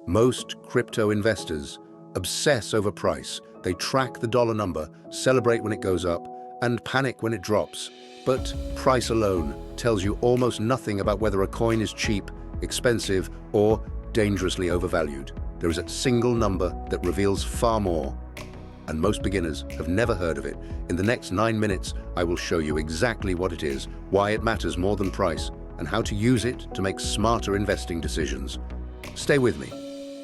Most crypto investors obsess over price. They track the dollar number, celebrate when it goes up, and panic when it drops. But price alone tells you almost nothing about whether a coin is cheap, expensive, or dangerously overvalued. There is a single number that reveals far more, and most beginners have never heard of it. In the next 9 minutes, I will show you exactly what it is, why it matters more than price, and how to use it to make smarter investing decisions. Stay with me.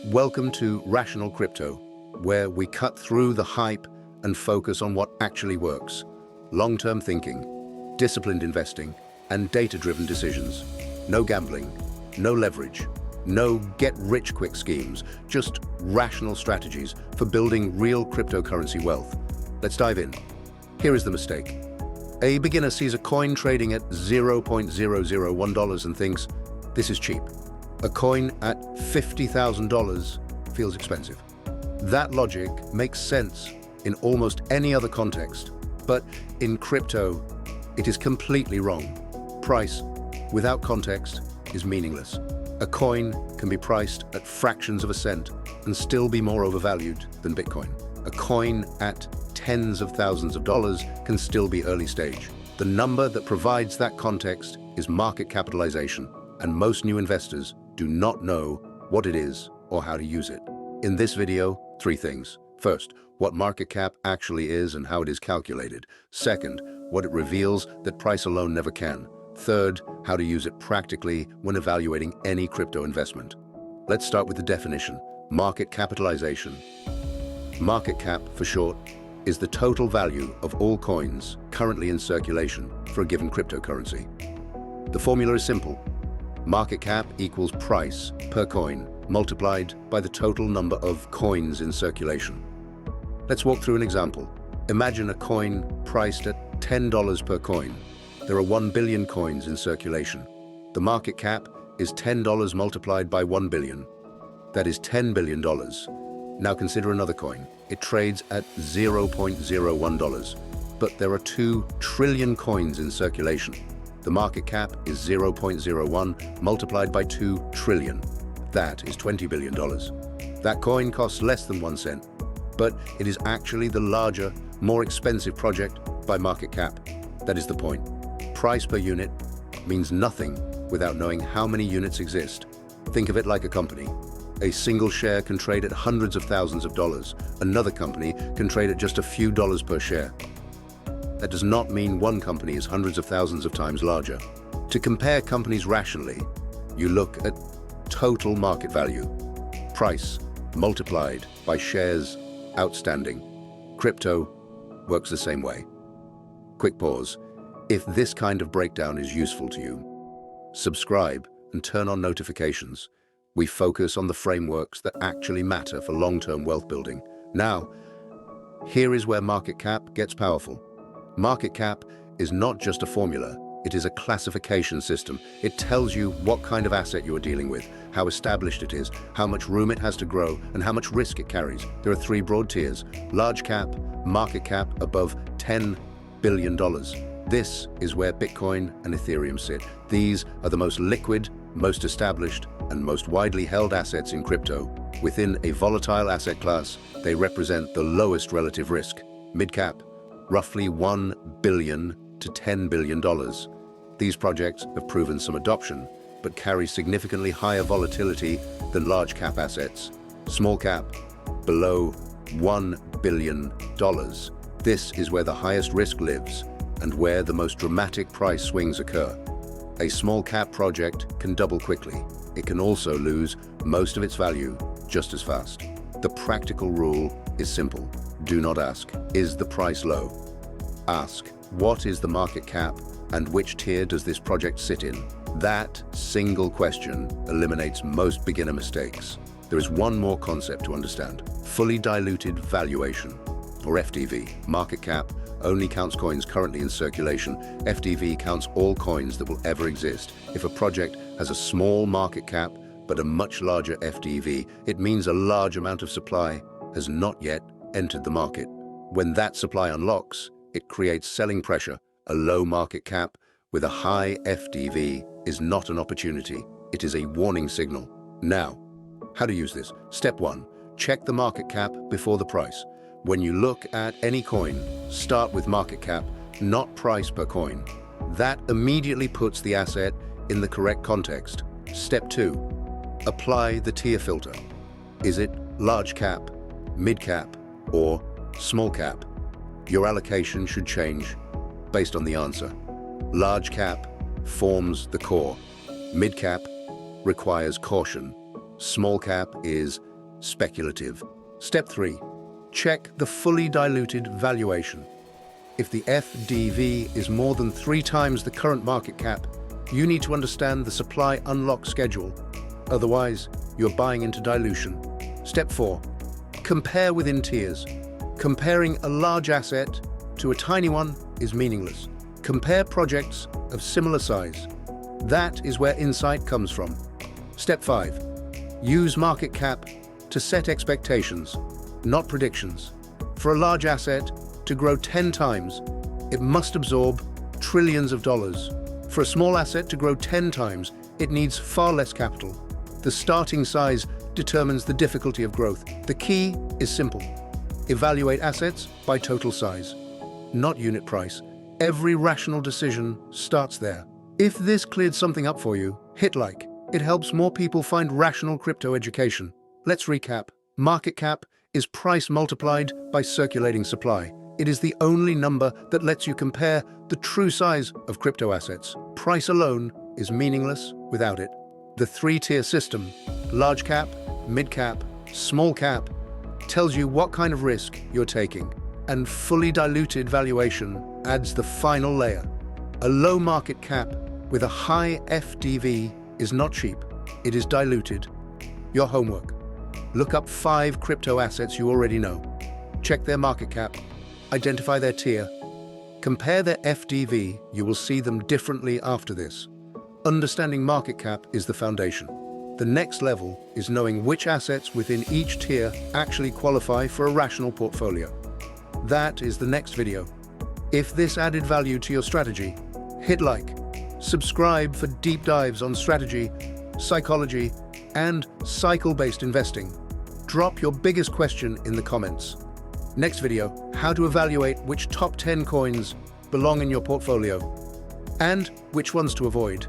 Welcome to Rational Crypto, where we cut through the hype and focus on what actually works. Long-term thinking, disciplined investing, and data-driven decisions. No gambling, no leverage, no get-rich-quick schemes, just rational strategies for building real cryptocurrency wealth. Let's dive in. Here is the mistake. A beginner sees a coin trading at $0.001 and thinks, this is cheap. A coin at $50,000 feels expensive. That logic makes sense in almost any other context, but in crypto, it is completely wrong. Price without context is meaningless. A coin can be priced at fractions of a cent and still be more overvalued than Bitcoin. A coin at tens of thousands of dollars can still be early stage. The number that provides that context is market capitalization, and most new investors do not know what it is or how to use it. In this video, 3 things. First, what market cap actually is and how it is calculated. Second, what it reveals that price alone never can. Third, how to use it practically when evaluating any crypto investment. Let's start with the definition. Market capitalization. Market cap, for short, is the total value of all coins currently in circulation for a given cryptocurrency. The formula is simple. Market cap equals price per coin multiplied by the total number of coins in circulation. Let's walk through an example. Imagine a coin priced at $10 per coin. There are 1 billion coins in circulation. The market cap is $10 multiplied by 1 billion. That is $10 billion. Now consider another coin. It trades at $0.01, but there are 2 trillion coins in circulation. The market cap is 0.01 multiplied by 2 trillion. That is $20 billion. That coin costs less than 1 cent, but it is actually the larger, more expensive project by market cap. That is the point. Price per unit means nothing without knowing how many units exist. Think of it like a company. A single share can trade at hundreds of thousands of dollars. Another company can trade at just a few dollars per share. That does not mean one company is hundreds of thousands of times larger. To compare companies rationally, you look at total market value, price multiplied by shares outstanding. Crypto works the same way. Quick pause. If this kind of breakdown is useful to you, subscribe and turn on notifications. We focus on the frameworks that actually matter for long-term wealth building. Now, here is where market cap gets powerful. Market cap is not just a formula, it is a classification system. It tells you what kind of asset you are dealing with, how established it is, how much room it has to grow, and how much risk it carries. There are 3 broad tiers: large cap, market cap above $10 billion. This is where Bitcoin and Ethereum sit. These are the most liquid, most established, and most widely held assets in crypto. Within a volatile asset class, they represent the lowest relative risk. Mid-cap, roughly $1 billion to $10 billion. These projects have proven some adoption, but carry significantly higher volatility than large cap assets. Small cap, below $1 billion. This is where the highest risk lives and where the most dramatic price swings occur. A small cap project can double quickly. It can also lose most of its value just as fast. The practical rule is simple. Do not ask, is the price low? Ask, what is the market cap and which tier does this project sit in? That single question eliminates most beginner mistakes. There is one more concept to understand. Fully Diluted Valuation, or FDV. Market cap only counts coins currently in circulation. FDV counts all coins that will ever exist. If a project has a small market cap but a much larger FDV, it means a large amount of supply has not yet entered the market. When that supply unlocks, it creates selling pressure. A low market cap with a high FDV is not an opportunity. It is a warning signal. Now, How to use this? Step 1. Check the market cap before the price. When you look at any coin, start with market cap, not price per coin. That immediately puts the asset in the correct context. Step 2. Apply the tier filter. Is it large cap, mid cap, or small cap? Your allocation should change based on the answer. Large cap forms the core. Mid cap requires caution. Small cap is speculative. Step 3. Check the fully diluted valuation. If the FDV is more than 3 times the current market cap, you need to understand the supply unlock schedule. Otherwise, you're buying into dilution. Step 4. Compare within tiers. Comparing a large asset to a tiny one is meaningless. Compare projects of similar size. That is where insight comes from. Step 5. Use market cap to set expectations, not predictions. For a large asset to grow 10 times, it must absorb trillions of dollars. For a small asset to grow 10 times, it needs far less capital. The starting size determines the difficulty of growth. The key is simple. Evaluate assets by total size, not unit price. Every rational decision starts there. If this cleared something up for you, hit like. It helps more people find rational crypto education. Let's recap. Market cap is price multiplied by circulating supply. It is the only number that lets you compare the true size of crypto assets. Price alone is meaningless without it. The 3-tier system, large cap, mid cap, small cap, tells you what kind of risk you're taking. And fully diluted valuation adds the final layer. A low market cap with a high FDV is not cheap. It is diluted. Your homework. Look up 5 crypto assets you already know. Check their market cap. Identify their tier. Compare their FDV. You will see them differently after this. Understanding market cap is the foundation. The next level is knowing which assets within each tier actually qualify for a rational portfolio. That is the next video. If this added value to your strategy, hit like. Subscribe for deep dives on strategy, psychology, and cycle-based investing. Drop your biggest question in the comments. Next video, how to evaluate which top 10 coins belong in your portfolio and which ones to avoid.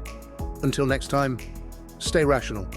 Until next time, stay rational.